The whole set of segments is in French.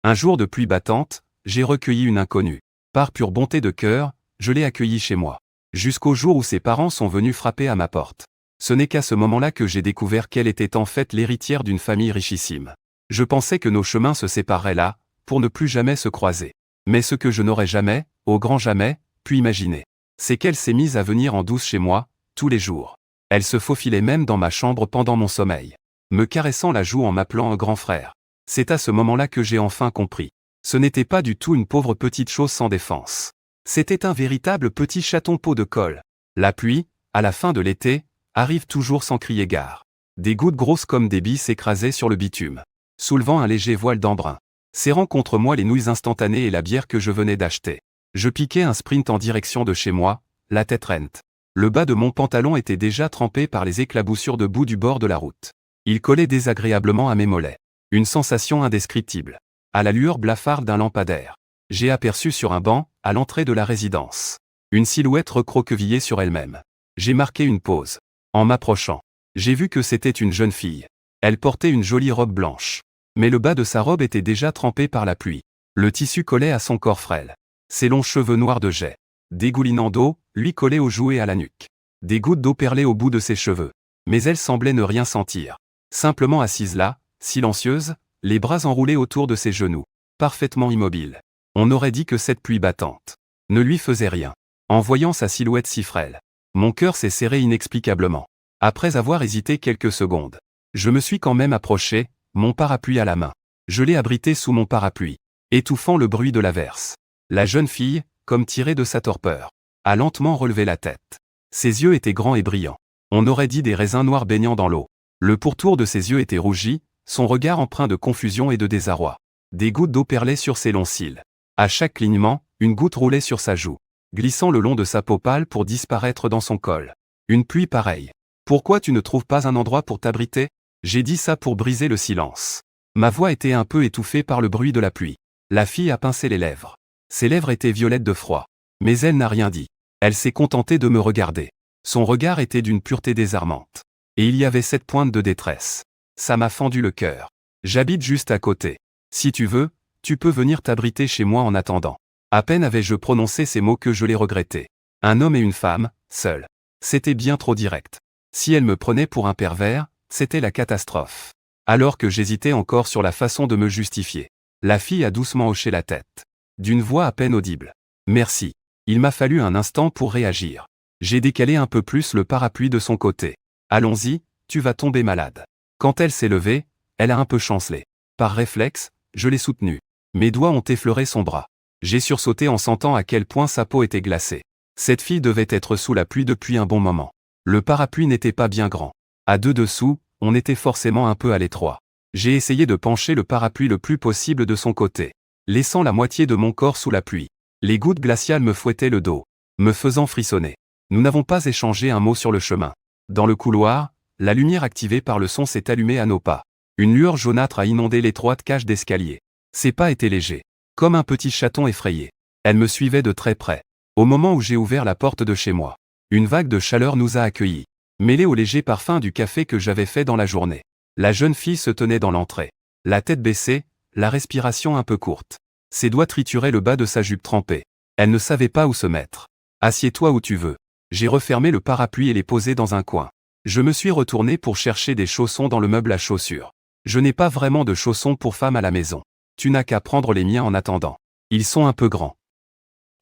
Un jour de pluie battante, j'ai recueilli une inconnue. Par pure bonté de cœur, je l'ai accueillie chez moi. Jusqu'au jour où ses parents sont venus frapper à ma porte. Ce n'est qu'à ce moment-là que j'ai découvert qu'elle était en fait l'héritière d'une famille richissime. Je pensais que nos chemins se sépareraient là, pour ne plus jamais se croiser. Mais ce que je n'aurais jamais, au grand jamais, pu imaginer, c'est qu'elle s'est mise à venir en douce chez moi, tous les jours. Elle se faufilait même dans ma chambre pendant mon sommeil, me caressant la joue en m'appelant un grand frère. C'est à ce moment-là que j'ai enfin compris. Ce n'était pas du tout une pauvre petite chose sans défense. C'était un véritable petit chaton pot de colle. La pluie, à la fin de l'été, arrive toujours sans crier gare. Des gouttes grosses comme des billes s'écrasaient sur le bitume, soulevant un léger voile d'embrun, serrant contre moi les nouilles instantanées et la bière que je venais d'acheter. Je piquais un sprint en direction de chez moi, la tête rente. Le bas de mon pantalon était déjà trempé par les éclaboussures de boue du bord de la route. Il collait désagréablement à mes mollets. Une sensation indescriptible. À la lueur blafarde d'un lampadaire, j'ai aperçu sur un banc, à l'entrée de la résidence, une silhouette recroquevillée sur elle-même. J'ai marqué une pause. En m'approchant, j'ai vu que c'était une jeune fille. Elle portait une jolie robe blanche. Mais le bas de sa robe était déjà trempé par la pluie. Le tissu collait à son corps frêle. Ses longs cheveux noirs de jais, dégoulinant d'eau, lui collaient aux joues et à la nuque. Des gouttes d'eau perlaient au bout de ses cheveux. Mais elle semblait ne rien sentir. Simplement assise là, silencieuse, les bras enroulés autour de ses genoux, parfaitement immobile. On aurait dit que cette pluie battante ne lui faisait rien. En voyant sa silhouette si frêle, mon cœur s'est serré inexplicablement. Après avoir hésité quelques secondes, je me suis quand même approché, mon parapluie à la main. Je l'ai abrité sous mon parapluie, étouffant le bruit de l'averse. La jeune fille, comme tirée de sa torpeur, a lentement relevé la tête. Ses yeux étaient grands et brillants. On aurait dit des raisins noirs baignant dans l'eau. Le pourtour de ses yeux était rougi, son regard empreint de confusion et de désarroi. Des gouttes d'eau perlaient sur ses longs cils. À chaque clignement, une goutte roulait sur sa joue, glissant le long de sa peau pâle pour disparaître dans son col. Une pluie pareille. Pourquoi tu ne trouves pas un endroit pour t'abriter? J'ai dit ça pour briser le silence. Ma voix était un peu étouffée par le bruit de la pluie. La fille a pincé les lèvres. Ses lèvres étaient violettes de froid. Mais elle n'a rien dit. Elle s'est contentée de me regarder. Son regard était d'une pureté désarmante. Et il y avait cette pointe de détresse. Ça m'a fendu le cœur. J'habite juste à côté. Si tu veux, tu peux venir t'abriter chez moi en attendant. À peine avais-je prononcé ces mots que je les regrettais. Un homme et une femme, seuls. C'était bien trop direct. Si elle me prenait pour un pervers, c'était la catastrophe. Alors que j'hésitais encore sur la façon de me justifier, la fille a doucement hoché la tête. D'une voix à peine audible. Merci. Il m'a fallu un instant pour réagir. J'ai décalé un peu plus le parapluie de son côté. Allons-y, tu vas tomber malade. Quand elle s'est levée, elle a un peu chancelé. Par réflexe, je l'ai soutenue. Mes doigts ont effleuré son bras. J'ai sursauté en sentant à quel point sa peau était glacée. Cette fille devait être sous la pluie depuis un bon moment. Le parapluie n'était pas bien grand. À deux dessous, on était forcément un peu à l'étroit. J'ai essayé de pencher le parapluie le plus possible de son côté, laissant la moitié de mon corps sous la pluie. Les gouttes glaciales me fouettaient le dos, me faisant frissonner. Nous n'avons pas échangé un mot sur le chemin. Dans le couloir, la lumière activée par le son s'est allumée à nos pas. Une lueur jaunâtre a inondé l'étroite cage d'escalier. Ses pas étaient légers, comme un petit chaton effrayé. Elle me suivait de très près. Au moment où j'ai ouvert la porte de chez moi, une vague de chaleur nous a accueillis, mêlée au léger parfum du café que j'avais fait dans la journée. La jeune fille se tenait dans l'entrée, la tête baissée, la respiration un peu courte. Ses doigts trituraient le bas de sa jupe trempée. Elle ne savait pas où se mettre. Assieds-toi où tu veux. J'ai refermé le parapluie et l'ai posé dans un coin. Je me suis retourné pour chercher des chaussons dans le meuble à chaussures. Je n'ai pas vraiment de chaussons pour femme à la maison. Tu n'as qu'à prendre les miens en attendant. Ils sont un peu grands.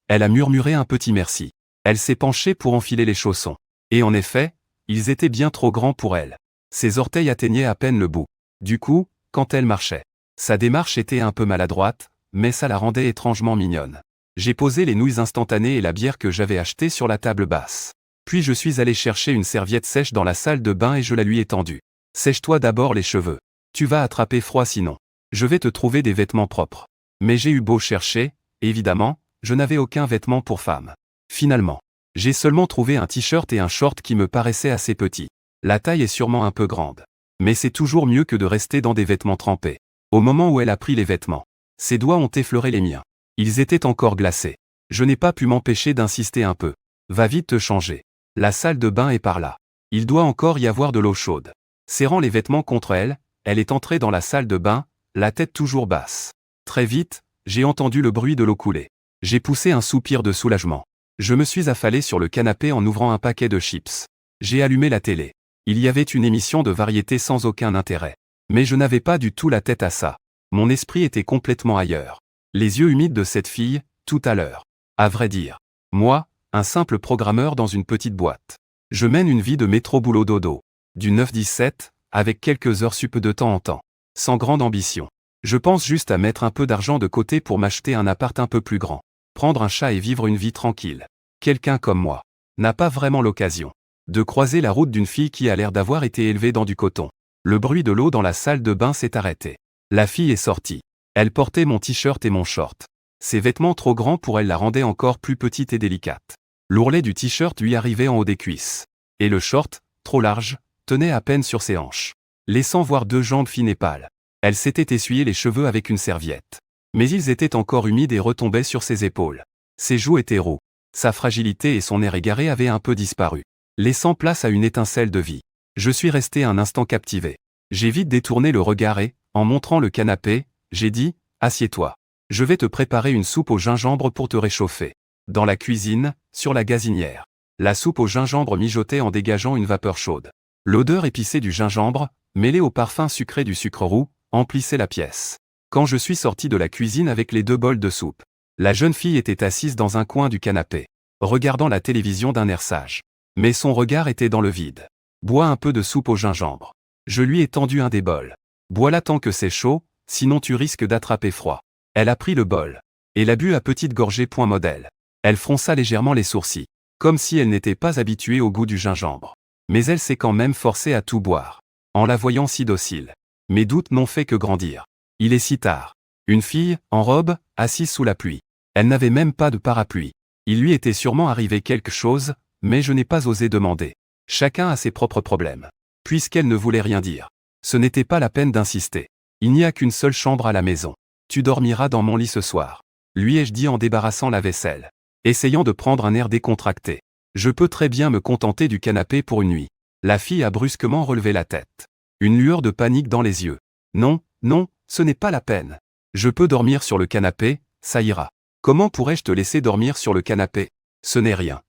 Elle a murmuré un petit merci. Elle s'est penchée pour enfiler les chaussons. Et en effet, ils étaient bien trop grands pour elle. Ses orteils atteignaient à peine le bout. Du coup, quand elle marchait, sa démarche était un peu maladroite, mais ça la rendait étrangement mignonne. J'ai posé les nouilles instantanées et la bière que j'avais achetée sur la table basse. Puis je suis allé chercher une serviette sèche dans la salle de bain et je la lui ai tendue. Sèche-toi d'abord les cheveux. Tu vas attraper froid sinon. Je vais te trouver des vêtements propres. Mais j'ai eu beau chercher, évidemment, je n'avais aucun vêtement pour femme. Finalement, j'ai seulement trouvé un t-shirt et un short qui me paraissaient assez petits. La taille est sûrement un peu grande. Mais c'est toujours mieux que de rester dans des vêtements trempés. Au moment où elle a pris les vêtements, ses doigts ont effleuré les miens. Ils étaient encore glacés. Je n'ai pas pu m'empêcher d'insister un peu. Va vite te changer. La salle de bain est par là. Il doit encore y avoir de l'eau chaude. Serrant les vêtements contre elle, elle est entrée dans la salle de bain, la tête toujours basse. Très vite, j'ai entendu le bruit de l'eau couler. J'ai poussé un soupir de soulagement. Je me suis affalé sur le canapé en ouvrant un paquet de chips. J'ai allumé la télé. Il y avait une émission de variété sans aucun intérêt. Mais je n'avais pas du tout la tête à ça. Mon esprit était complètement ailleurs. Les yeux humides de cette fille, tout à l'heure. À vrai dire. Moi, un simple programmeur dans une petite boîte. Je mène une vie de métro-boulot-dodo. Du 9-17, avec quelques heures sup de temps en temps. Sans grande ambition. Je pense juste à mettre un peu d'argent de côté pour m'acheter un appart un peu plus grand. Prendre un chat et vivre une vie tranquille. Quelqu'un comme moi n'a pas vraiment l'occasion de croiser la route d'une fille qui a l'air d'avoir été élevée dans du coton. Le bruit de l'eau dans la salle de bain s'est arrêté. La fille est sortie. Elle portait mon t-shirt et mon short. Ses vêtements trop grands pour elle la rendaient encore plus petite et délicate. L'ourlet du t-shirt lui arrivait en haut des cuisses. Et le short, trop large, tenait à peine sur ses hanches, laissant voir 2 jambes fines et pâles. Elle s'était essuyé les cheveux avec une serviette. Mais ils étaient encore humides et retombaient sur ses épaules. Ses joues étaient roux. Sa fragilité et son air égaré avaient un peu disparu, laissant place à une étincelle de vie. Je suis resté un instant captivé. J'ai vite détourné le regard et, en montrant le canapé, j'ai dit « Assieds-toi. Je vais te préparer une soupe au gingembre pour te réchauffer. » Dans la cuisine, sur la gazinière. La soupe au gingembre mijotait en dégageant une vapeur chaude. L'odeur épicée du gingembre, mêlée au parfum sucré du sucre roux, emplissait la pièce. Quand je suis sorti de la cuisine avec les 2 bols de soupe, la jeune fille était assise dans un coin du canapé, regardant la télévision d'un air sage. Mais son regard était dans le vide. « Bois un peu de soupe au gingembre. » Je lui ai tendu un des bols. « Bois-la tant que c'est chaud, sinon tu risques d'attraper froid. » Elle a pris le bol. Et l'a bu à petites gorgées. Modèle. Elle fronça légèrement les sourcils, comme si elle n'était pas habituée au goût du gingembre. Mais elle s'est quand même forcée à tout boire. En la voyant si docile. Mes doutes n'ont fait que grandir. Il est si tard. Une fille, en robe, assise sous la pluie. Elle n'avait même pas de parapluie. Il lui était sûrement arrivé quelque chose, mais je n'ai pas osé demander. Chacun a ses propres problèmes. Puisqu'elle ne voulait rien dire. Ce n'était pas la peine d'insister. Il n'y a qu'une seule chambre à la maison. Tu dormiras dans mon lit ce soir. Lui ai-je dit en débarrassant la vaisselle. Essayant de prendre un air décontracté. Je peux très bien me contenter du canapé pour une nuit. La fille a brusquement relevé la tête. Une lueur de panique dans les yeux. Non, non, ce n'est pas la peine. Je peux dormir sur le canapé, ça ira. Comment pourrais-je te laisser dormir sur le canapé? Ce n'est rien.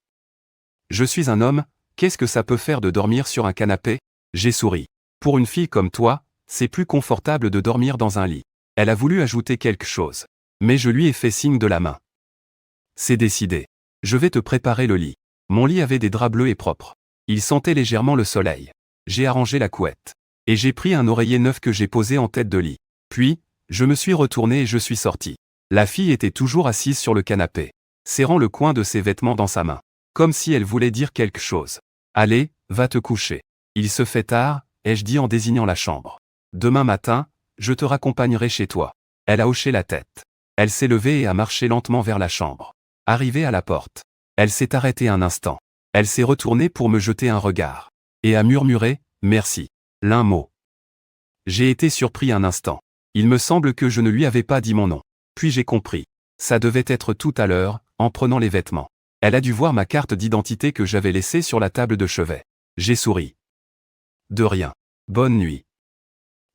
Je suis un homme, qu'est-ce que ça peut faire de dormir sur un canapé? J'ai souri. Pour une fille comme toi, c'est plus confortable de dormir dans un lit. Elle a voulu ajouter quelque chose. Mais je lui ai fait signe de la main. C'est décidé. Je vais te préparer le lit. Mon lit avait des draps bleus et propres. Il sentait légèrement le soleil. J'ai arrangé la couette. Et j'ai pris un oreiller neuf que j'ai posé en tête de lit. Puis, je me suis retourné et je suis sorti. La fille était toujours assise sur le canapé, serrant le coin de ses vêtements dans sa main. Comme si elle voulait dire quelque chose. Allez, va te coucher. Il se fait tard, ai-je dit en désignant la chambre. Demain matin, je te raccompagnerai chez toi. Elle a hoché la tête. Elle s'est levée et a marché lentement vers la chambre. Arrivée à la porte, elle s'est arrêtée un instant. Elle s'est retournée pour me jeter un regard. Et a murmuré, merci. L'un mot. J'ai été surpris un instant. Il me semble que je ne lui avais pas dit mon nom. Puis j'ai compris. Ça devait être tout à l'heure, en prenant les vêtements. Elle a dû voir ma carte d'identité que j'avais laissée sur la table de chevet. J'ai souri. De rien. Bonne nuit.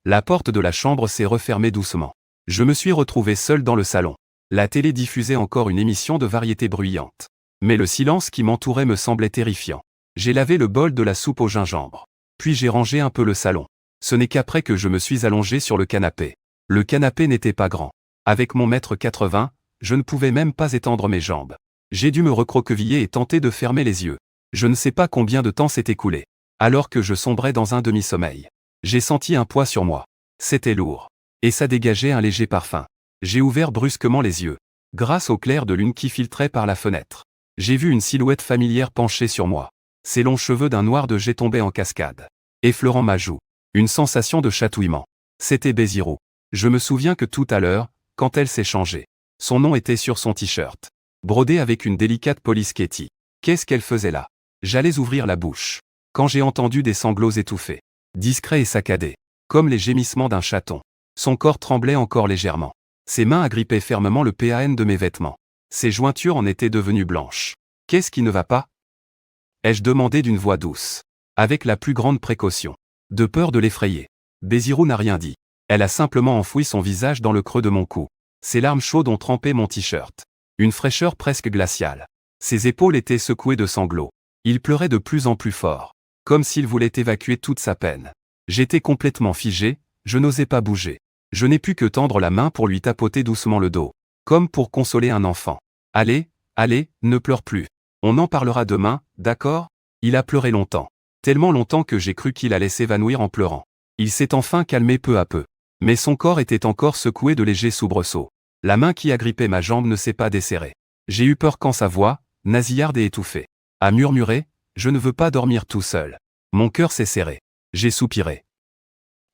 La porte de la chambre s'est refermée doucement. Je me suis retrouvé seul dans le salon. La télé diffusait encore une émission de variété bruyante. Mais le silence qui m'entourait me semblait terrifiant. J'ai lavé le bol de la soupe au gingembre. Puis j'ai rangé un peu le salon. Ce n'est qu'après que je me suis allongé sur le canapé. Le canapé n'était pas grand. Avec mon mètre 80, je ne pouvais même pas étendre mes jambes. J'ai dû me recroqueviller et tenter de fermer les yeux. Je ne sais pas combien de temps s'est écoulé. Alors que je sombrais dans un demi-sommeil. J'ai senti un poids sur moi. C'était lourd. Et ça dégageait un léger parfum. J'ai ouvert brusquement les yeux. Grâce au clair de lune qui filtrait par la fenêtre. J'ai vu une silhouette familière penchée sur moi. Ses longs cheveux d'un noir de jet tombaient en cascade, effleurant ma joue. Une sensation de chatouillement. C'était Bézirou. Je me souviens que tout à l'heure, quand elle s'est changée, son nom était sur son t-shirt, brodé avec une délicate police Ketty. Qu'est-ce qu'elle faisait là? J'allais ouvrir la bouche, quand j'ai entendu des sanglots étouffés, discrets et saccadés, comme les gémissements d'un chaton. Son corps tremblait encore légèrement. Ses mains agrippaient fermement le PAN de mes vêtements. Ses jointures en étaient devenues blanches. Qu'est-ce qui ne va pas? Ai-je demandé d'une voix douce, avec la plus grande précaution, de peur de l'effrayer. Bézirou n'a rien dit. Elle a simplement enfoui son visage dans le creux de mon cou. Ses larmes chaudes ont trempé mon t-shirt. Une fraîcheur presque glaciale. Ses épaules étaient secouées de sanglots. Il pleurait de plus en plus fort. Comme s'il voulait évacuer toute sa peine. J'étais complètement figé, je n'osais pas bouger. Je n'ai pu que tendre la main pour lui tapoter doucement le dos. Comme pour consoler un enfant. Allez, allez, ne pleure plus. On en parlera demain, d'accord? Il a pleuré longtemps. Tellement longtemps que j'ai cru qu'il allait s'évanouir en pleurant. Il s'est enfin calmé peu à peu. Mais son corps était encore secoué de légers soubresauts. La main qui agrippait ma jambe ne s'est pas desserrée. J'ai eu peur quand sa voix, nasillarde et étouffée, a murmuré, « Je ne veux pas dormir tout seul. » Mon cœur s'est serré. J'ai soupiré.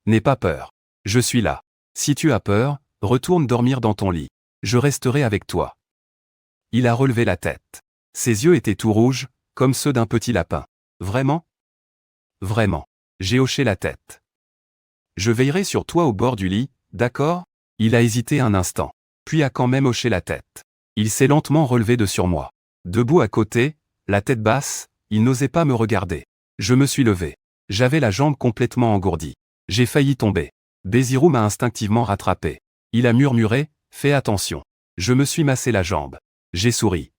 N'aie pas peur. Je suis là. Si tu as peur, retourne dormir dans ton lit. Je resterai avec toi. Il a relevé la tête. Ses yeux étaient tout rouges, comme ceux d'un petit lapin. Vraiment? Vraiment. J'ai hoché la tête. Je veillerai sur toi au bord du lit, d'accord? Il a hésité un instant, puis a quand même hoché la tête. Il s'est lentement relevé de sur moi. Debout à côté, la tête basse, il n'osait pas me regarder. Je me suis levé. J'avais la jambe complètement engourdie. J'ai failli tomber. Bézirou m'a instinctivement rattrapé. Il a murmuré, « Fais attention. » Je me suis massé la jambe. J'ai souri.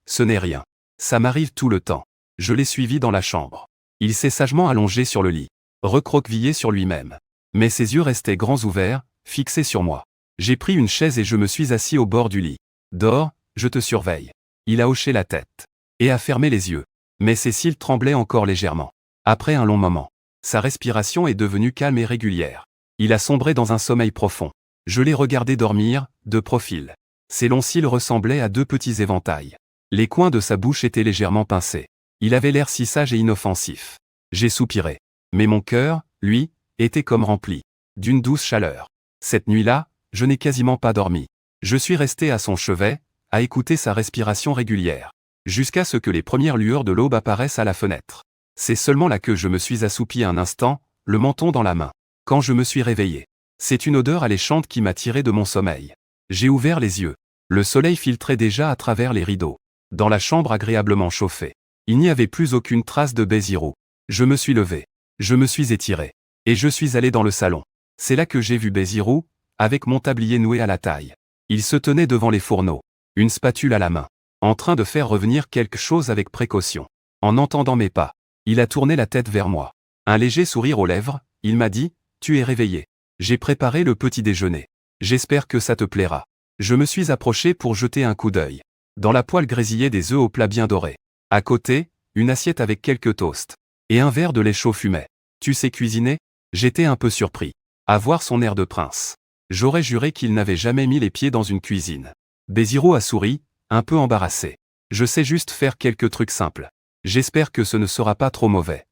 Ce n'est rien. Ça m'arrive tout le temps. Je l'ai suivi dans la chambre. Il s'est sagement allongé sur le lit, recroquevillé sur lui-même. Mais ses yeux restaient grands ouverts, fixés sur moi. J'ai pris une chaise et je me suis assis au bord du lit. Dors, je te surveille. Il a hoché la tête. Et a fermé les yeux. Mais ses cils tremblaient encore légèrement. Après un long moment, sa respiration est devenue calme et régulière. Il a sombré dans un sommeil profond. Je l'ai regardé dormir, de profil. Ses longs cils ressemblaient à deux petits éventails. Les coins de sa bouche étaient légèrement pincés. Il avait l'air si sage et inoffensif. J'ai soupiré. Mais mon cœur, lui, était comme rempli d'une douce chaleur. Cette nuit-là, je n'ai quasiment pas dormi. Je suis resté à son chevet, à écouter sa respiration régulière, jusqu'à ce que les premières lueurs de l'aube apparaissent à la fenêtre. C'est seulement là que je me suis assoupi un instant, le menton dans la main. Quand je me suis réveillé, c'est une odeur alléchante qui m'a tiré de mon sommeil. J'ai ouvert les yeux. Le soleil filtrait déjà à travers les rideaux. Dans la chambre agréablement chauffée, il n'y avait plus aucune trace de Bézirou. Je me suis levé. Je me suis étiré. Et je suis allé dans le salon. C'est là que j'ai vu Bézirou, avec mon tablier noué à la taille. Il se tenait devant les fourneaux, une spatule à la main, en train de faire revenir quelque chose avec précaution. En entendant mes pas, il a tourné la tête vers moi. Un léger sourire aux lèvres, il m'a dit, « Tu es réveillé. J'ai préparé le petit déjeuner. J'espère que ça te plaira. » Je me suis approché pour jeter un coup d'œil. Dans la poêle grésillaient des œufs au plat bien dorés. À côté, une assiette avec quelques toasts. Et un verre de lait chaud fumait. « Tu sais cuisiner ?» J'étais un peu surpris. À voir son air de prince. J'aurais juré qu'il n'avait jamais mis les pieds dans une cuisine. Bézirou a souri, un peu embarrassé. « Je sais juste faire quelques trucs simples. J'espère que ce ne sera pas trop mauvais. »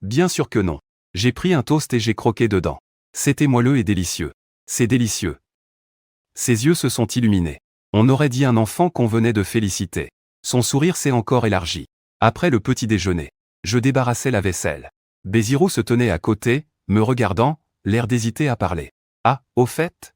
Bien sûr que non. J'ai pris un toast et j'ai croqué dedans. C'était moelleux et délicieux. C'est délicieux. Ses yeux se sont illuminés. On aurait dit un enfant qu'on venait de féliciter. Son sourire s'est encore élargi. Après le petit déjeuner, je débarrassais la vaisselle. Bézirou se tenait à côté, me regardant, l'air d'hésiter à parler. « Ah, au fait ?»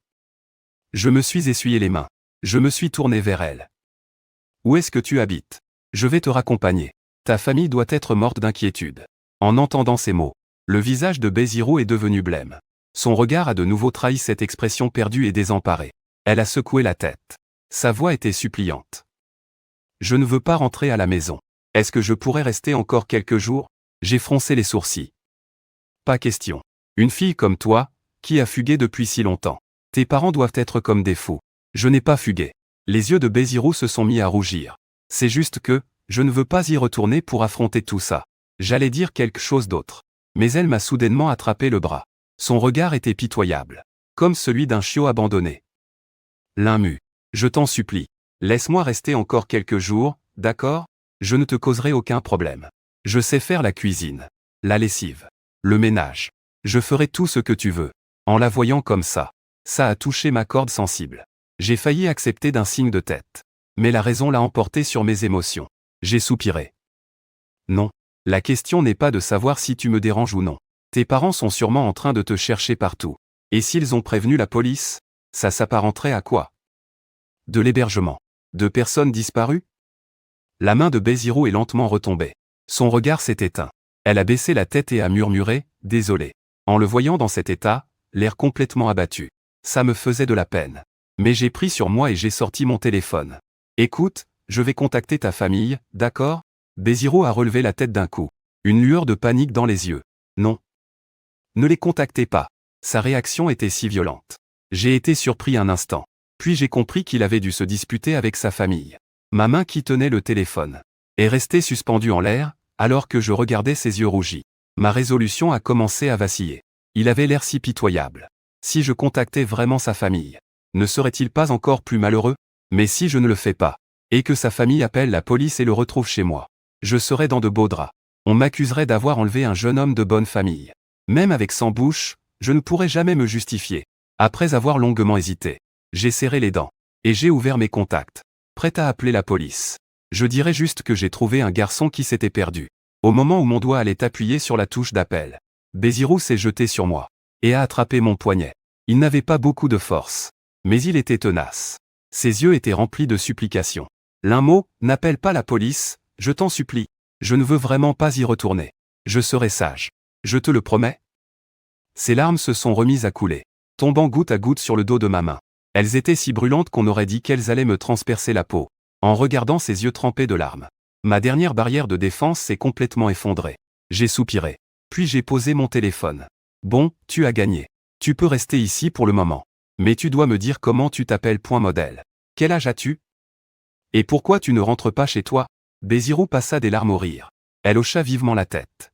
Je me suis essuyé les mains. Je me suis tourné vers elle. « Où est-ce que tu habites? Je vais te raccompagner. Ta famille doit être morte d'inquiétude. » En entendant ces mots, le visage de Bézirou est devenu blême. Son regard a de nouveau trahi cette expression perdue et désemparée. Elle a secoué la tête. Sa voix était suppliante. « Je ne veux pas rentrer à la maison. Est-ce que je pourrais rester encore quelques jours? » J'ai froncé les sourcils. « Pas question. Une fille comme toi, qui a fugué depuis si longtemps. Tes parents doivent être comme des fous. » Je n'ai pas fugué. Les yeux de Bézirou se sont mis à rougir. C'est juste que, je ne veux pas y retourner pour affronter tout ça. J'allais dire quelque chose d'autre. Mais elle m'a soudainement attrapé le bras. Son regard était pitoyable. Comme celui d'un chiot abandonné. L'un je t'en supplie. Laisse-moi rester encore quelques jours, d'accord? Je ne te causerai aucun problème. Je sais faire la cuisine, la lessive, le ménage. Je ferai tout ce que tu veux. En la voyant comme ça a touché ma corde sensible. J'ai failli accepter d'un signe de tête. Mais la raison l'a emporté sur mes émotions. J'ai soupiré. Non. La question n'est pas de savoir si tu me déranges ou non. Tes parents sont sûrement en train de te chercher partout. Et s'ils ont prévenu la police, ça s'apparenterait à quoi? De l'hébergement. De personnes disparues? La main de Bézirou est lentement retombée. Son regard s'est éteint. Elle a baissé la tête et a murmuré, « Désolé. » En le voyant dans cet état, l'air complètement abattu. Ça me faisait de la peine. Mais j'ai pris sur moi et j'ai sorti mon téléphone. Écoute, je vais contacter ta famille, d'accord? Béziro a relevé la tête d'un coup. Une lueur de panique dans les yeux. Non. Ne les contactez pas. Sa réaction était si violente. J'ai été surpris un instant. Puis j'ai compris qu'il avait dû se disputer avec sa famille. Ma main qui tenait le téléphone est restée suspendue en l'air, alors que je regardais ses yeux rougis. Ma résolution a commencé à vaciller. Il avait l'air si pitoyable. Si je contactais vraiment sa famille, ne serait-il pas encore plus malheureux? Mais si je ne le fais pas, et que sa famille appelle la police et le retrouve chez moi, je serais dans de beaux draps. On m'accuserait d'avoir enlevé un jeune homme de bonne famille. Même avec 100 bouches, je ne pourrais jamais me justifier. Après avoir longuement hésité, j'ai serré les dents, et j'ai ouvert mes contacts, prêt à appeler la police. Je dirais juste que j'ai trouvé un garçon qui s'était perdu. Au moment où mon doigt allait appuyer sur la touche d'appel, Béziro s'est jeté sur moi, et a attrapé mon poignet. Il n'avait pas beaucoup de force, mais il était tenace. Ses yeux étaient remplis de supplications. L'un mot, n'appelle pas la police, je t'en supplie. Je ne veux vraiment pas y retourner. Je serai sage. Je te le promets. Ses larmes se sont remises à couler, tombant goutte à goutte sur le dos de ma main. Elles étaient si brûlantes qu'on aurait dit qu'elles allaient me transpercer la peau. En regardant ses yeux trempés de larmes, ma dernière barrière de défense s'est complètement effondrée. J'ai soupiré. Puis j'ai posé mon téléphone. Bon, tu as gagné. Tu peux rester ici pour le moment. Mais tu dois me dire comment tu t'appelles. Modèle. Quel âge as-tu? Et pourquoi tu ne rentres pas chez toi? Béziro passa des larmes au rire. Elle hocha vivement la tête.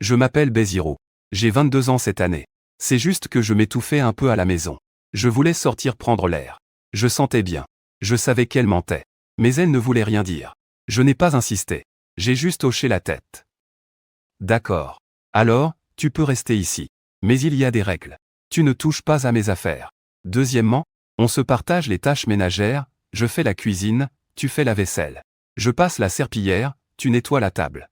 Je m'appelle Béziro. J'ai 22 ans cette année. C'est juste que je m'étouffais un peu à la maison. Je voulais sortir prendre l'air. Je sentais bien. Je savais qu'elle mentait. Mais elle ne voulait rien dire. Je n'ai pas insisté. J'ai juste hoché la tête. D'accord. Alors, tu peux rester ici. Mais il y a des règles. Tu ne touches pas à mes affaires. Deuxièmement, on se partage les tâches ménagères, je fais la cuisine, tu fais la vaisselle. Je passe la serpillière, tu nettoies la table.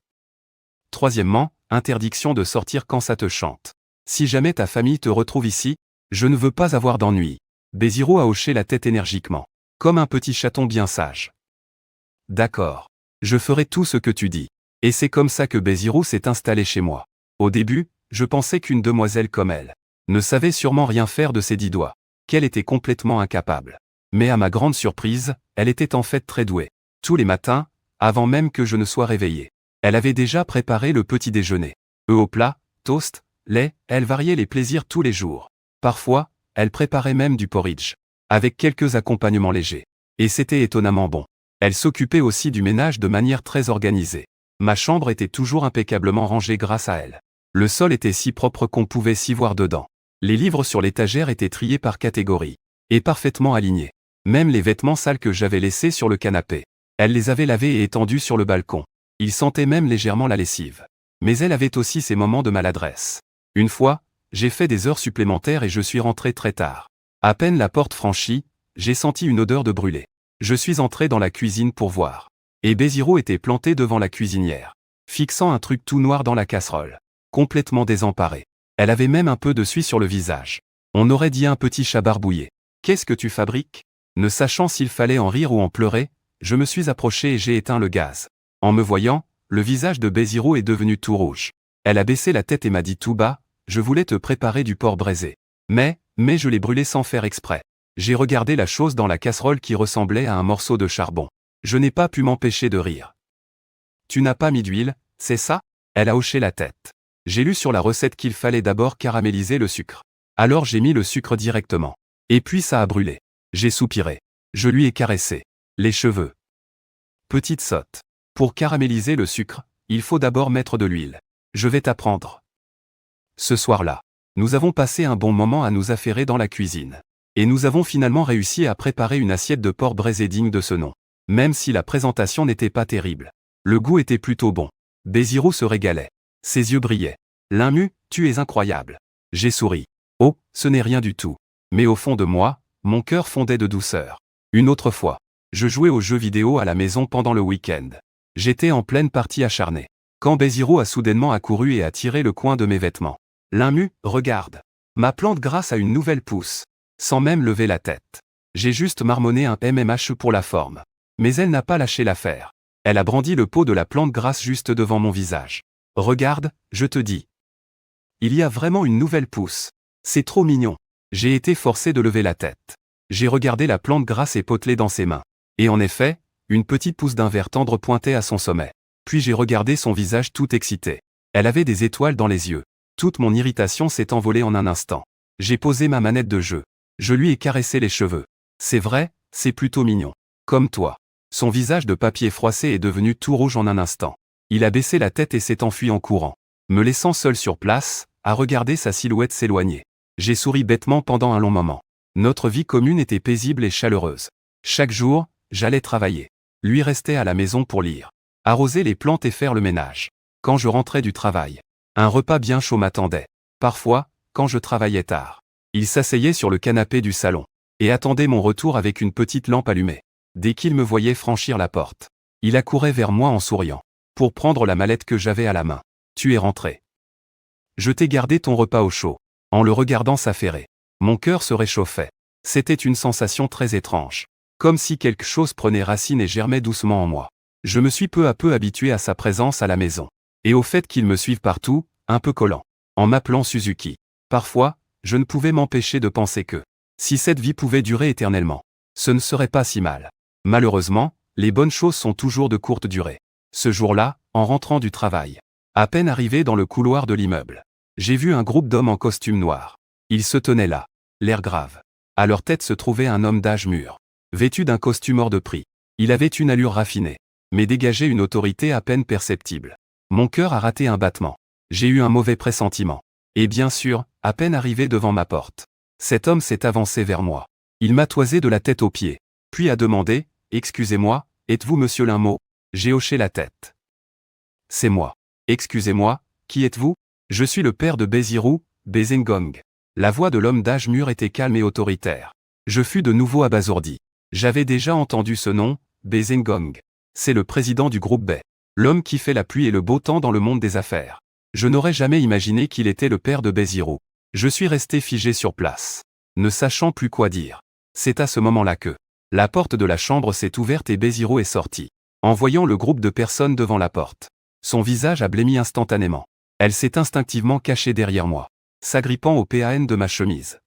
Troisièmement, interdiction de sortir quand ça te chante. Si jamais ta famille te retrouve ici, je ne veux pas avoir d'ennui. Béziro a hoché la tête énergiquement, comme un petit chaton bien sage. D'accord. Je ferai tout ce que tu dis. Et c'est comme ça que Béziro s'est installé chez moi. Au début, je pensais qu'une demoiselle comme elle ne savait sûrement rien faire de ses 10 doigts, qu'elle était complètement incapable. Mais à ma grande surprise, elle était en fait très douée. Tous les matins, avant même que je ne sois réveillé, elle avait déjà préparé le petit déjeuner. Œufs au plat, toast, lait, elle variait les plaisirs tous les jours. Parfois, elle préparait même du porridge, avec quelques accompagnements légers. Et c'était étonnamment bon. Elle s'occupait aussi du ménage de manière très organisée. Ma chambre était toujours impeccablement rangée grâce à elle. Le sol était si propre qu'on pouvait s'y voir dedans. Les livres sur l'étagère étaient triés par catégorie, et parfaitement alignés. Même les vêtements sales que j'avais laissés sur le canapé, elle les avait lavés et étendus sur le balcon. Il sentait même légèrement la lessive. Mais elle avait aussi ses moments de maladresse. Une fois, j'ai fait des heures supplémentaires et je suis rentré très tard. À peine la porte franchie, j'ai senti une odeur de brûlé. Je suis entré dans la cuisine pour voir. Et Béziro était planté devant la cuisinière, fixant un truc tout noir dans la casserole. Complètement désemparée. Elle avait même un peu de suie sur le visage. On aurait dit un petit chat barbouillé. Qu'est-ce que tu fabriques? Ne sachant s'il fallait en rire ou en pleurer, je me suis approché et j'ai éteint le gaz. En me voyant, le visage de Béziro est devenu tout rouge. Elle a baissé la tête et m'a dit tout bas, je voulais te préparer du porc braisé. Mais je l'ai brûlé sans faire exprès. J'ai regardé la chose dans la casserole qui ressemblait à un morceau de charbon. Je n'ai pas pu m'empêcher de rire. Tu n'as pas mis d'huile, c'est ça? Elle a hoché la tête. J'ai lu sur la recette qu'il fallait d'abord caraméliser le sucre. Alors j'ai mis le sucre directement. Et puis ça a brûlé. J'ai soupiré. Je lui ai caressé les cheveux. Petite sotte. Pour caraméliser le sucre, il faut d'abord mettre de l'huile. Je vais t'apprendre. Ce soir-là, nous avons passé un bon moment à nous affairer dans la cuisine. Et nous avons finalement réussi à préparer une assiette de porc braisé digne de ce nom. Même si la présentation n'était pas terrible. Le goût était plutôt bon. Béziro se régalait. Ses yeux brillaient. Linmu, tu es incroyable. J'ai souri. Oh, ce n'est rien du tout. Mais au fond de moi, mon cœur fondait de douceur. Une autre fois, je jouais aux jeux vidéo à la maison pendant le week-end. J'étais en pleine partie acharnée. Quand Béziro a soudainement accouru et a tiré le coin de mes vêtements. Linmu, regarde. Ma plante grâce à une nouvelle pousse. Sans même lever la tête. J'ai juste marmonné un MMH pour la forme. Mais elle n'a pas lâché l'affaire. Elle a brandi le pot de la plante grasse juste devant mon visage. Regarde, je te dis. Il y a vraiment une nouvelle pousse. C'est trop mignon. J'ai été forcé de lever la tête. J'ai regardé la plante grasse et potelée dans ses mains. Et en effet, une petite pousse d'un vert tendre pointait à son sommet. Puis j'ai regardé son visage tout excité. Elle avait des étoiles dans les yeux. Toute mon irritation s'est envolée en un instant. J'ai posé ma manette de jeu. Je lui ai caressé les cheveux. C'est vrai, c'est plutôt mignon. Comme toi. Son visage de papier froissé est devenu tout rouge en un instant. Il a baissé la tête et s'est enfui en courant, me laissant seul sur place, à regarder sa silhouette s'éloigner. J'ai souri bêtement pendant un long moment. Notre vie commune était paisible et chaleureuse. Chaque jour, j'allais travailler. Lui restait à la maison pour lire, arroser les plantes et faire le ménage. Quand je rentrais du travail, un repas bien chaud m'attendait. Parfois, quand je travaillais tard, il s'asseyait sur le canapé du salon et attendait mon retour avec une petite lampe allumée. Dès qu'il me voyait franchir la porte, il accourait vers moi en souriant, pour prendre la mallette que j'avais à la main. Tu es rentré. Je t'ai gardé ton repas au chaud. En le regardant s'affairer, mon cœur se réchauffait. C'était une sensation très étrange. Comme si quelque chose prenait racine et germait doucement en moi. Je me suis peu à peu habitué à sa présence à la maison. Et au fait qu'il me suive partout, un peu collant. En m'appelant Suzuki. Parfois, je ne pouvais m'empêcher de penser que, si cette vie pouvait durer éternellement, ce ne serait pas si mal. Malheureusement, les bonnes choses sont toujours de courte durée. Ce jour-là, en rentrant du travail, à peine arrivé dans le couloir de l'immeuble, j'ai vu un groupe d'hommes en costume noir. Ils se tenaient là, l'air grave. À leur tête se trouvait un homme d'âge mûr, vêtu d'un costume hors de prix. Il avait une allure raffinée, mais dégageait une autorité à peine perceptible. Mon cœur a raté un battement. J'ai eu un mauvais pressentiment. Et bien sûr, à peine arrivé devant ma porte, cet homme s'est avancé vers moi. Il m'a toisé de la tête aux pieds, puis a demandé « Excusez-moi, êtes-vous monsieur Linmo ?» J'ai hoché la tête. « C'est moi. »« Excusez-moi, qui êtes-vous ?»« Je suis le père de Bézirou, Bézengong. » La voix de l'homme d'âge mûr était calme et autoritaire. Je fus de nouveau abasourdi. J'avais déjà entendu ce nom, Bézengong. C'est le président du groupe Bay. L'homme qui fait la pluie et le beau temps dans le monde des affaires. Je n'aurais jamais imaginé qu'il était le père de Bézirou. Je suis resté figé sur place, ne sachant plus quoi dire. C'est à ce moment-là que la porte de la chambre s'est ouverte et Bézirou est sorti. En voyant le groupe de personnes devant la porte, son visage a blêmi instantanément. Elle s'est instinctivement cachée derrière moi, s'agrippant au PAN de ma chemise.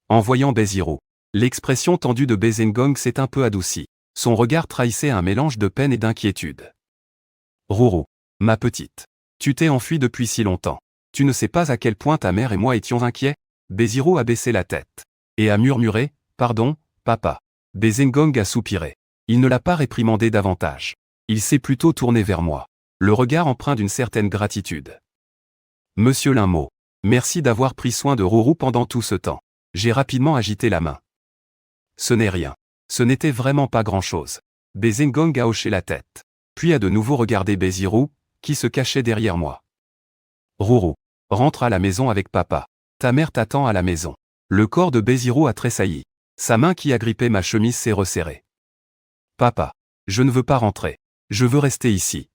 En voyant Bézirou, l'expression tendue de Bézengong s'est un peu adoucie. Son regard trahissait un mélange de peine et d'inquiétude. « Rourou, ma petite, tu t'es enfuie depuis si longtemps. Tu ne sais pas à quel point ta mère et moi étions inquiets ?» Bézirou a baissé la tête et a murmuré « Pardon, papa. » Bézengong a soupiré. Il ne l'a pas réprimandé davantage. Il s'est plutôt tourné vers moi, le regard empreint d'une certaine gratitude. « Monsieur Linmo, merci d'avoir pris soin de Rourou pendant tout ce temps. » J'ai rapidement agité la main. « Ce n'est rien. Ce n'était vraiment pas grand-chose. » Bézengong a hoché la tête, puis a de nouveau regardé Bézirou, qui se cachait derrière moi. « Rourou, rentre à la maison avec papa. Ta mère t'attend à la maison. » Le corps de Bézirou a tressailli. Sa main qui agrippait ma chemise s'est resserrée. « Papa, je ne veux pas rentrer. Je veux rester ici. »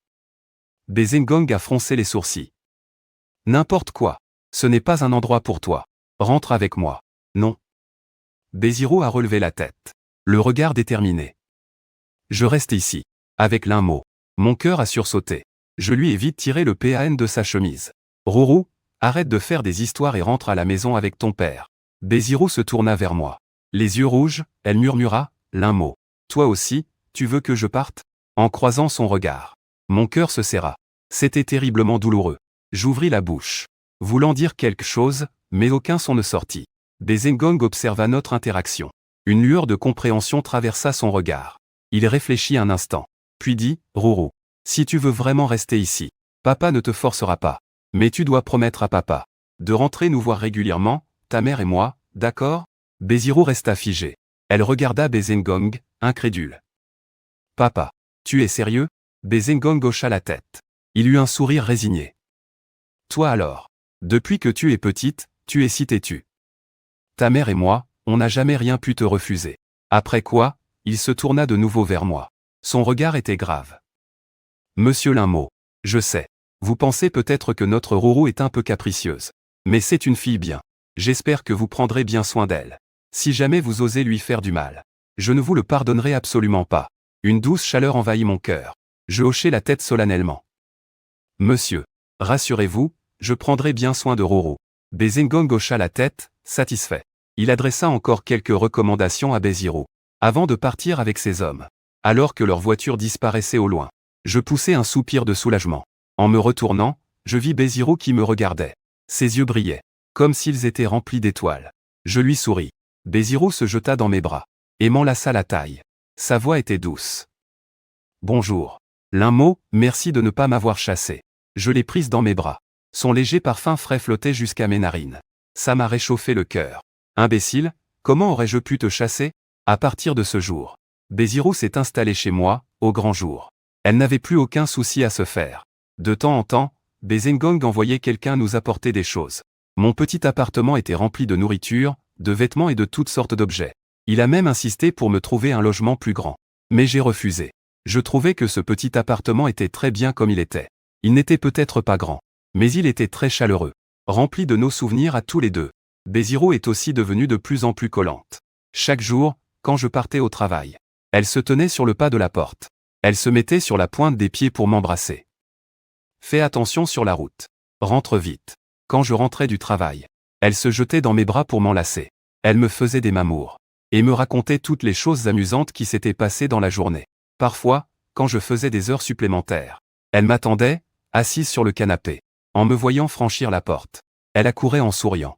Bézengong a froncé les sourcils. « N'importe quoi. Ce n'est pas un endroit pour toi. Rentre avec moi. » « Non. » Bézirou a relevé la tête, le regard déterminé. « Je reste ici, avec Linmo. » Mon cœur a sursauté. Je lui ai vite tiré le PAN de sa chemise. « Rourou, arrête de faire des histoires et rentre à la maison avec ton père. » Bézirou se tourna vers moi. Les yeux rouges, elle murmura « Linmo. Toi aussi, tu veux que je parte ?» En croisant son regard, mon cœur se serra. C'était terriblement douloureux. J'ouvris la bouche, voulant dire quelque chose, mais aucun son ne sortit. Bézengong observa notre interaction. Une lueur de compréhension traversa son regard. Il réfléchit un instant, puis dit « Rourou, si tu veux vraiment rester ici, papa ne te forcera pas. Mais tu dois promettre à papa de rentrer nous voir régulièrement, ta mère et moi, d'accord ?» Bézirou resta figée. Elle regarda Bézengong, incrédule. « Papa, tu es sérieux ?» Bézengong hocha la tête. Il eut un sourire résigné. « Toi alors, depuis que tu es petite, tu es si têtue. Ta mère et moi, on n'a jamais rien pu te refuser. » Après quoi, il se tourna de nouveau vers moi. Son regard était grave. « Monsieur Linmo, je sais. Vous pensez peut-être que notre Rourou est un peu capricieuse. Mais c'est une fille bien. J'espère que vous prendrez bien soin d'elle. Si jamais vous osez lui faire du mal, je ne vous le pardonnerai absolument pas. » Une douce chaleur envahit mon cœur. Je hochai la tête solennellement. « Monsieur, rassurez-vous, je prendrai bien soin de Rourou. » Bézengong hocha la tête, satisfait. Il adressa encore quelques recommandations à Bézirou, avant de partir avec ses hommes. Alors que leur voiture disparaissait au loin, je poussai un soupir de soulagement. En me retournant, je vis Bézirou qui me regardait. Ses yeux brillaient, comme s'ils étaient remplis d'étoiles. Je lui souris. Bézirou se jeta dans mes bras, et m'enlaça la taille. Sa voix était douce. Bonjour. L'un mot, merci de ne pas m'avoir chassé. Je l'ai prise dans mes bras. Son léger parfum frais flottait jusqu'à mes narines. Ça m'a réchauffé le cœur. Imbécile, comment aurais-je pu te chasser? À partir de ce jour, Bézirou s'est installée chez moi, au grand jour. Elle n'avait plus aucun souci à se faire. De temps en temps, Bézengong envoyait quelqu'un nous apporter des choses. Mon petit appartement était rempli de nourriture, de vêtements et de toutes sortes d'objets. Il a même insisté pour me trouver un logement plus grand. Mais j'ai refusé. Je trouvais que ce petit appartement était très bien comme il était. Il n'était peut-être pas grand, mais il était très chaleureux, rempli de nos souvenirs à tous les deux. Bézirou est aussi devenue de plus en plus collante. Chaque jour, quand je partais au travail, elle se tenait sur le pas de la porte. Elle se mettait sur la pointe des pieds pour m'embrasser. Fais attention sur la route. Rentre vite. Quand je rentrais du travail, elle se jetait dans mes bras pour m'enlacer. Elle me faisait des mamours et me racontait toutes les choses amusantes qui s'étaient passées dans la journée. Parfois, quand je faisais des heures supplémentaires, elle m'attendait, assise sur le canapé. En me voyant franchir la porte, elle accourait en souriant.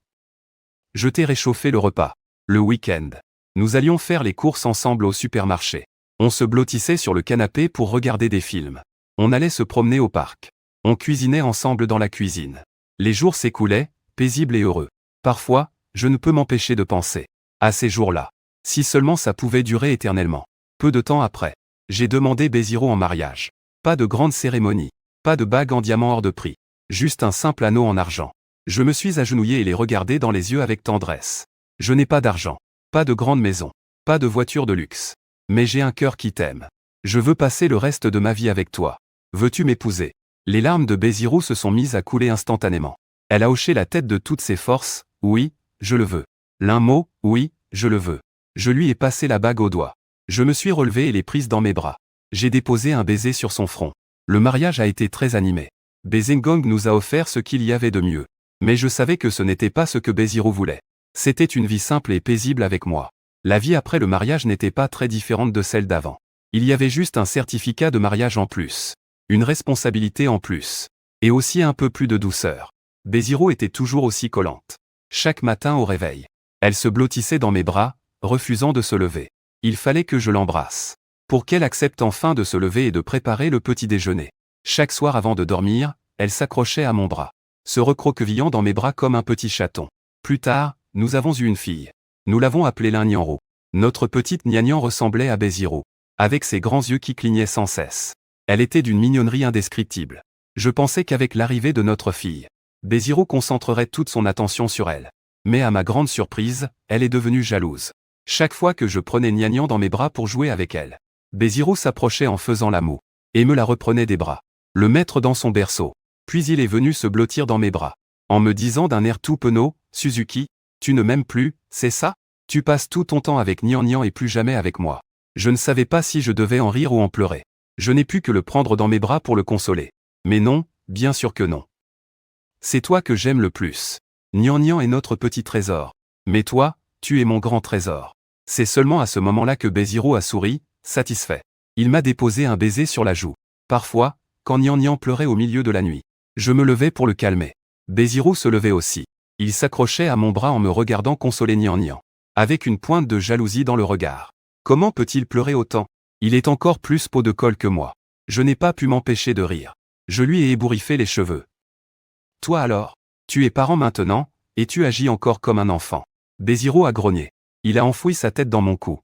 Je t'ai réchauffé le repas. Le week-end, nous allions faire les courses ensemble au supermarché. On se blottissait sur le canapé pour regarder des films. On allait se promener au parc. On cuisinait ensemble dans la cuisine. Les jours s'écoulaient, paisibles et heureux. Parfois, je ne peux m'empêcher de penser à ces jours-là. Si seulement ça pouvait durer éternellement. Peu de temps après, j'ai demandé Bézirou en mariage. Pas de grande cérémonie, pas de bague en diamant hors de prix, juste un simple anneau en argent. Je me suis agenouillé et les regardé dans les yeux avec tendresse. Je n'ai pas d'argent, pas de grande maison, pas de voiture de luxe. Mais j'ai un cœur qui t'aime. Je veux passer le reste de ma vie avec toi. Veux-tu m'épouser? Les larmes de Bézirou se sont mises à couler instantanément. Elle a hoché la tête de toutes ses forces. Oui, je le veux. L'un mot, oui, je le veux. Je lui ai passé la bague au doigt. Je me suis relevé et l'ai prise dans mes bras. J'ai déposé un baiser sur son front. Le mariage a été très animé. Bézengong nous a offert ce qu'il y avait de mieux. Mais je savais que ce n'était pas ce que Bézirou voulait. C'était une vie simple et paisible avec moi. La vie après le mariage n'était pas très différente de celle d'avant. Il y avait juste un certificat de mariage en plus. Une responsabilité en plus. Et aussi un peu plus de douceur. Bézirou était toujours aussi collante. Chaque matin au réveil, elle se blottissait dans mes bras, refusant de se lever. Il fallait que je l'embrasse. Pour qu'elle accepte enfin de se lever et de préparer le petit déjeuner. Chaque soir avant de dormir, elle s'accrochait à mon bras, se recroquevillant dans mes bras comme un petit chaton. Plus tard, nous avons eu une fille. Nous l'avons appelée Nianro. Notre petite Nian ressemblait à Bézirou, avec ses grands yeux qui clignaient sans cesse. Elle était d'une mignonnerie indescriptible. Je pensais qu'avec l'arrivée de notre fille, Bézirou concentrerait toute son attention sur elle. Mais à ma grande surprise, elle est devenue jalouse. Chaque fois que je prenais Nian dans mes bras pour jouer avec elle, Bézirou s'approchait en faisant la moue, et me la reprenait des bras, le mettre dans son berceau. Puis il est venu se blottir dans mes bras, en me disant d'un air tout penaud, « Suzuki, tu ne m'aimes plus, c'est ça? Tu passes tout ton temps avec Nian et plus jamais avec moi. » Je ne savais pas si je devais en rire ou en pleurer. Je n'ai pu que le prendre dans mes bras pour le consoler. Mais non, bien sûr que non. C'est toi que j'aime le plus. Nian est notre petit trésor. Mais toi, tu es mon grand trésor. C'est seulement à ce moment-là que Bézirou a souri, satisfait. Il m'a déposé un baiser sur la joue. Parfois, quand Nian pleurait au milieu de la nuit, je me levais pour le calmer. Bézirou se levait aussi. Il s'accrochait à mon bras en me regardant consoler Nian, avec une pointe de jalousie dans le regard. Comment peut-il pleurer autant? Il est encore plus peau de colle que moi. Je n'ai pas pu m'empêcher de rire. Je lui ai ébouriffé les cheveux. Toi alors? Tu es parent maintenant, et tu agis encore comme un enfant. Bézirou a grogné. Il a enfoui sa tête dans mon cou.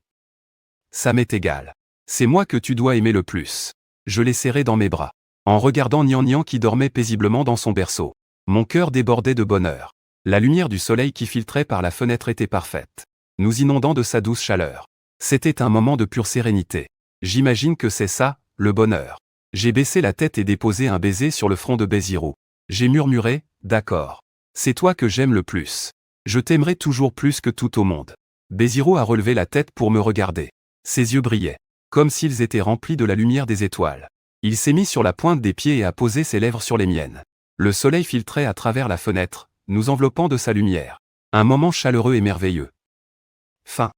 Ça m'est égal. C'est moi que tu dois aimer le plus. Je l'ai serré dans mes bras, en regardant Nian qui dormait paisiblement dans son berceau. Mon cœur débordait de bonheur. La lumière du soleil qui filtrait par la fenêtre était parfaite, nous inondant de sa douce chaleur. C'était un moment de pure sérénité. J'imagine que c'est ça, le bonheur. J'ai baissé la tête et déposé un baiser sur le front de Bézirou. J'ai murmuré, d'accord. C'est toi que j'aime le plus. Je t'aimerai toujours plus que tout au monde. Bézirou a relevé la tête pour me regarder. Ses yeux brillaient, comme s'ils étaient remplis de la lumière des étoiles. Il s'est mis sur la pointe des pieds et a posé ses lèvres sur les miennes. Le soleil filtrait à travers la fenêtre, nous enveloppant de sa lumière. Un moment chaleureux et merveilleux. Fin.